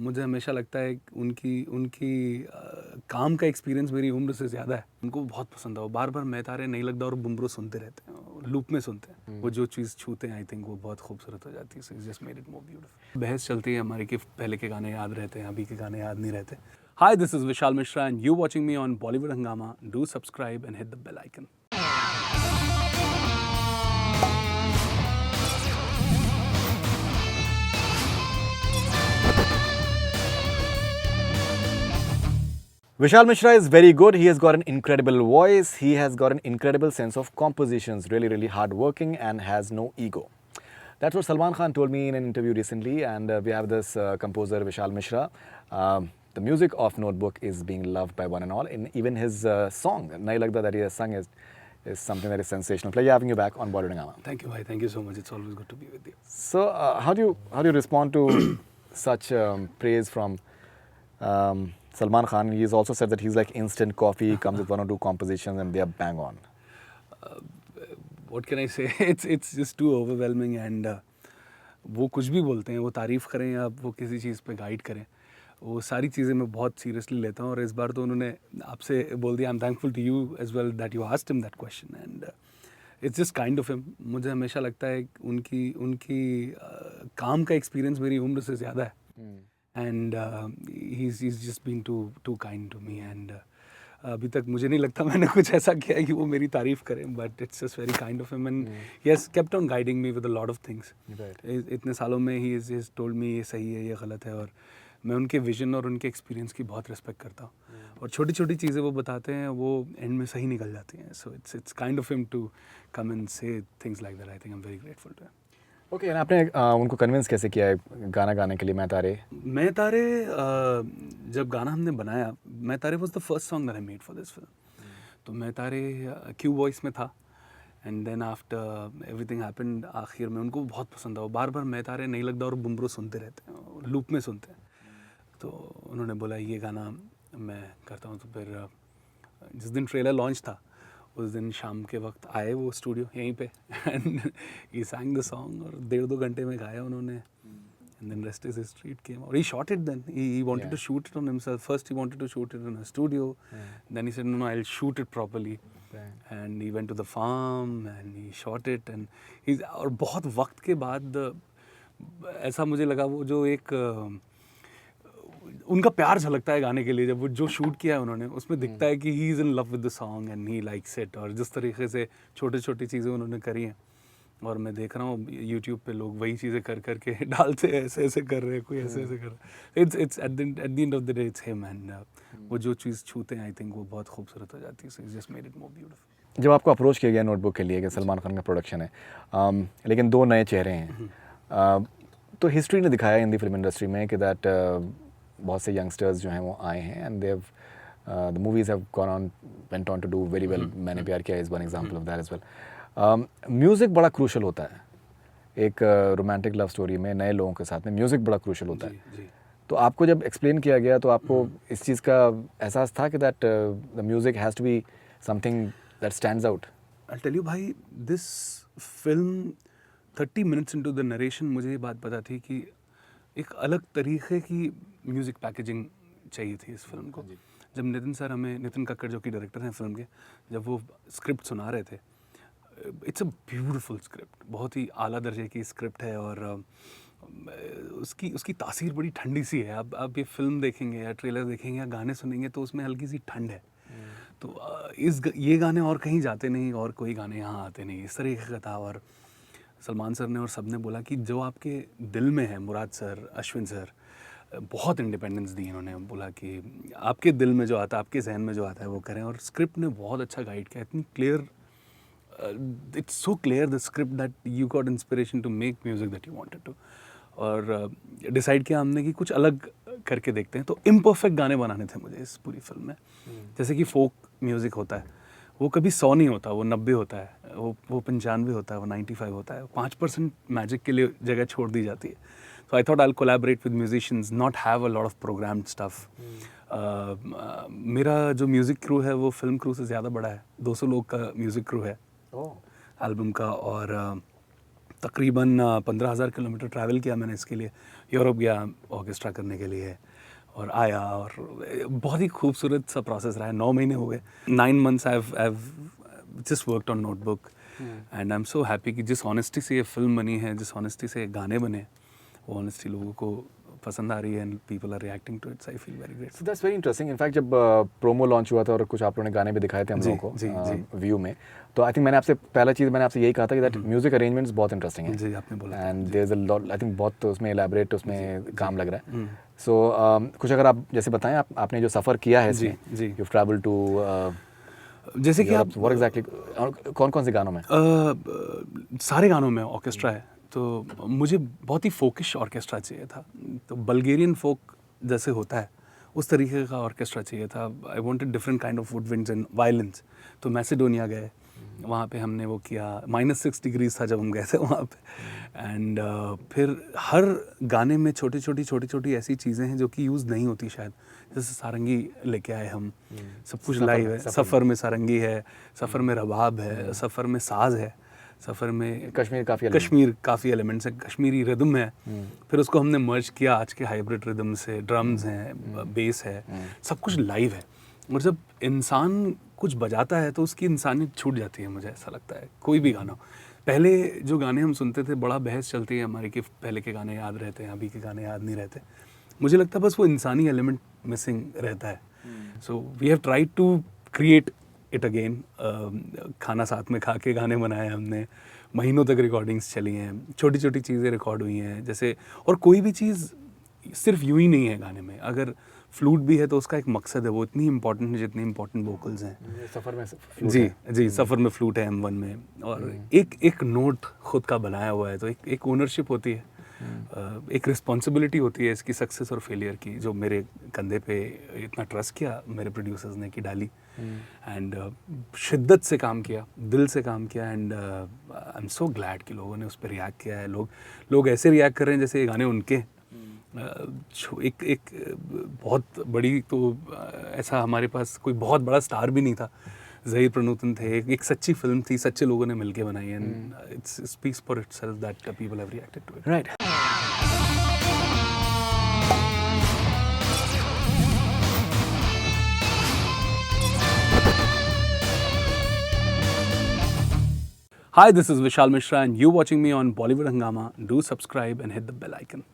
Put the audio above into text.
मुझे हमेशा लगता है कि उनकी उनकी काम का एक्सपीरियंस मेरी उम्र से ज़्यादा है। उनको बहुत पसंद है, वो बार बार मैं तारे नहीं लगता और बुमरो सुनते रहते हैं, लूप में सुनते हैं। वो जो चीज़ छूते हैं आई थिंक वो बहुत खूबसूरत हो जाती है। So it's just made it more beautiful. बहस चलती है हमारी कि पहले के गाने याद रहते हैं, अभी के गाने याद नहीं रहते। Hi, this is Vishal Mishra and you watching me on Bollywood Hungama. Do subscribe and hit the bell icon. Vishal Mishra is very good. He has got an incredible voice. He has got an incredible sense of compositions, really, really hardworking and has no ego. That's what Salman Khan told me in an interview recently. And we have this composer, Vishal Mishra. The music of Notebook is being loved by one and all. And even his song, Nahi Lagda, that he has sung is something that is sensational. Pleasure having you back on Bollywood Hungama. Thank you, bhai. Thank you so much. It's always good to be with you. So, how do you respond to such praise from Salman Khan? He's also said that he's like instant coffee, comes with one or two compositions and they are bang on. What can I say? It's just too overwhelming and वो कुछ भी बोलते हैं, वो तारीफ़ करें या वो किसी चीज़ पे गाइड करें, वो सारी चीज़ें मैं बहुत सीरियसली लेता हूँ। और इस बार तो उन्होंने आपसे बोल दिया, I am thankful to you as well that you asked him that question and it's just kind of him. मुझे हमेशा लगता है उनकी उनकी काम का एक्सपीरियंस मेरी उम्र से ज़्यादा है and he's just been too kind to me and अभी तक मुझे नहीं लगता मैंने कुछ ऐसा किया है कि वो मेरी तारीफ़ करें, but it's just very kind of him and he has kept on guiding me with a lot of things. इतने सालों में ही इज़ टोल्ड मी ये सही है, ये गलत है, और मैं उनके विजन और उनके एक्सपीरियंस की बहुत रिस्पेक्ट करता हूँ। और छोटी छोटी चीज़ें वो बताते हैं, वो एंड में सही निकल जाती हैं। So it's kind of him to come and say things like that. I think I am very grateful to him. Okay, आपने उनको कन्विंस कैसे किया है गाना गाने के लिए? मैं तारे जब गाना हमने बनाया, Main Taare was the first song that I made for this film. तो मैं तारे क्यू वॉइस में था and then after everything happened, आखिर में उनको बहुत पसंद था। वो बार बार मैं तारे नहीं लगता और बुमरो सुनते रहते हैं, लूप में सुनते हैं। तो उन्होंने बोला ये गाना मैं करता हूँ। तो फिर जिस दिन ट्रेलर लॉन्च था उस दिन शाम के वक्त आए वो स्टूडियो यहीं पे and he sang the song और 1.5-2 घंटे में गाया उन्होंने and then rest is history. It came और he shot it then he wanted to shoot it on himself first. He wanted to shoot it in a studio, then he said no I will shoot it properly and he went to the farm and he shot it and he. और बहुत वक्त के बाद ऐसा मुझे लगा वो जो एक उनका प्यार झलकता है गाने के लिए, जब वो जो शूट किया है उन्होंने उसमें दिखता है कि he is in love with the song and he likes it. और जिस तरीके से छोटी छोटी चीज़ें उन्होंने करी हैं और मैं देख रहा हूँ यूट्यूब पे लोग वही चीज़ें कर करके डालते हैं, ऐसे ऐसे कर रहे हैं, कोई ऐसे ऐसे कर रहा है। It's at the end of the day it's him and वो जो चीज़ छूते हैं आई थिंक वो बहुत खूबसूरत हो जाती है। So it's just made it more beautiful. जब आपको अप्रोच किया गया नोटबुक के लिए कि सलमान खान का प्रोडक्शन है, लेकिन दो नए चेहरे हैं, तो हिस्ट्री ने दिखाया हिंदी फिल्म इंडस्ट्री में कि दैट बहुत से यंगस्टर्स जो हैं वो आए हैं and they the movies have gone on went on to do very well. Maine Pyar Kiya is one example of that as well. Music बड़ा क्रूशल होता है एक रोमांटिक लव स्टोरी में, नए लोगों के साथ में म्यूज़िक बड़ा क्रूशल होता है। जी। तो आपको जब एक्सप्लेन किया गया तो आपको इस चीज़ का एहसास था कि that the music has to be something that stands out? I tell you भाई, this film 30 minutes into the narration मुझे ये बात पता थी कि एक अलग तरीके की म्यूज़िक पैकेजिंग चाहिए थी इस फिल्म को। जब नितिन कक्कड़ जो कि डायरेक्टर हैं फिल्म के, जब वो स्क्रिप्ट सुना रहे थे, इट्स अ ब्यूटीफुल स्क्रिप्ट, बहुत ही आला दर्जे की स्क्रिप्ट है और उसकी तासीर बड़ी ठंडी सी है। आप ये फिल्म देखेंगे या ट्रेलर देखेंगे या गाने सुनेंगे तो उसमें हल्की सी ठंड है। तो ये गाने और कहीं जाते नहीं और कोई गाने यहाँ आते नहीं, इस तरीके का था। और सलमान सर ने और सब ने बोला कि जो आपके दिल में है, मुराद सर, अश्विन सर, बहुत इंडिपेंडेंस दी इन्होंने। बोला कि आपके दिल में जो आता है, आपके जहन में जो आता है वो करें। और स्क्रिप्ट ने बहुत अच्छा गाइड किया, इतनी clear, it's so clear the script that you got inspiration to make music that you wanted to. और डिसाइड किया हमने कि कुछ अलग करके देखते हैं। तो इम्परफेक्ट गाने बनाने थे मुझे इस पूरी फिल्म में। जैसे कि फोक म्यूज़िक होता है, वो कभी 100 नहीं होता, वो 90 होता है, वो 95 होता है, वो 95 होता है। 5% मैजिक के लिए जगह छोड़ दी जाती है। So I thought I'll collaborate with musicians, not have a lot of programmed stuff. मेरा जो म्यूज़िक क्रू है वो फिल्म क्रू से ज़्यादा बड़ा है, 200 लोग का म्यूज़िक क्रू है एल्बम का। और तकरीबन 15,000 किलोमीटर ट्रैवल किया मैंने इसके लिए। यूरोप गया ऑर्केस्ट्रा करने के लिए और आया, और बहुत ही खूबसूरत सा प्रोसेस रहा है। 9 महीने हो गए, 9 months I've just worked on notebook and I'm so happy कि जिस ऑनेस्टी से ये फिल्म बनी है, जिस ऑनेस्टी से ये गाने बने, वो ऑनेस्टी लोगों को पसंद आ रही है and people are reacting to it, I feel very great. So that's very interesting. In fact जब प्रोमो लॉन्च हुआ था और कुछ आप लोगों ने गाने भी दिखाए थे हम जी, लोगों जी, को व्यू में, तो आई थिंक मैंने आपसे पहला चीज़ मैंने आपसे यही कहा था कि दैट म्यूजिक अरेंजमेंट्स बहुत इंटरेस्टिंग है। जी, आपने बोला था। And there is a lot, I think बहुत उसमें एलैबोरेट उसमें काम लग रहा है। सो कुछ अगर आप जैसे बताएं, आपने जो सफ़र किया है इसमें, जी। यू ट्रैवल टू जैसे कि आप व्हाट एग्जैक्टली कौन कौन से गानों में? सारे गानों में ऑर्केस्ट्रा है, तो मुझे बहुत ही फोकिश ऑर्केस्ट्रा चाहिए था। तो बल्गेरियन फोक जैसे होता है उस तरीके का ऑर्केस्ट्रा चाहिए था। I wanted different kind of woodwinds and violins. तो मैसेडोनिया गए, वहाँ पे हमने वो किया। -6 डिग्रीज था जब हम गए थे वहाँ पे। एंड फिर हर गाने में छोटी छोटी ऐसी चीज़ें हैं जो कि यूज़ नहीं होती शायद। जैसे सारंगी लेके आए हम, सब कुछ लाइव है। सफ़र में सारंगी है, सफ़र में रबाब है, सफ़र में साज है, सफ़र में कश्मीर काफ़ी एलिमेंट्स है, कश्मीरी रिदम है। फिर उसको हमने मर्ज किया आज के हाइब्रिड रिदम से, ड्रम्स हैं, बेस है, सब कुछ लाइव है। और जब इंसान कुछ बजाता है तो उसकी इंसानियत छूट जाती है, मुझे ऐसा लगता है। कोई भी गाना, पहले जो गाने हम सुनते थे बड़ा बहस चलती है हमारी कि पहले के गाने याद रहते हैं, अभी के गाने याद नहीं रहते। मुझे लगता है बस वो इंसानी एलिमेंट मिसिंग रहता है। So we have tried to create it again. खाना साथ में खा के गाने बनाए हमने, महीनों तक रिकॉर्डिंग्स चली हैं, छोटी छोटी चीज़ें रिकॉर्ड हुई हैं जैसे। और कोई भी चीज़ सिर्फ यूं ही नहीं है गाने में। अगर फ्लूट भी है तो उसका एक मकसद है, वो इतनी इंपॉर्टेंट है जितनी इंपॉर्टेंट वोकल्स हैं। सफ़र में जी, सफ़र में फ्लूट है M1 में, और एक नोट खुद का बनाया हुआ है, तो एक ओनरशिप होती है, एक रिस्पॉन्सिबिलिटी होती है इसकी सक्सेस और फेलियर की, जो मेरे कंधे पे इतना ट्रस्ट किया मेरे प्रोड्यूसर्स ने कि डाली। एंड शिद्दत से काम किया, दिल से काम किया। And I am so glad कि लोगों ने उस पर रिएक्ट किया है। लोग ऐसे रिएक्ट कर रहे हैं जैसे ये गाने उनके। एक बहुत बड़ी, तो ऐसा हमारे पास कोई बहुत बड़ा स्टार भी नहीं था। ज़हीर प्रनूतन थे, एक सच्ची फिल्म थी, सच्चे लोगों ने मिलके बनाई। And it's speaks for itself that people have reacted to it. Right. Hi, this is Vishal Mishra and you're watching me on Bollywood Hungama. Do subscribe and hit the bell icon.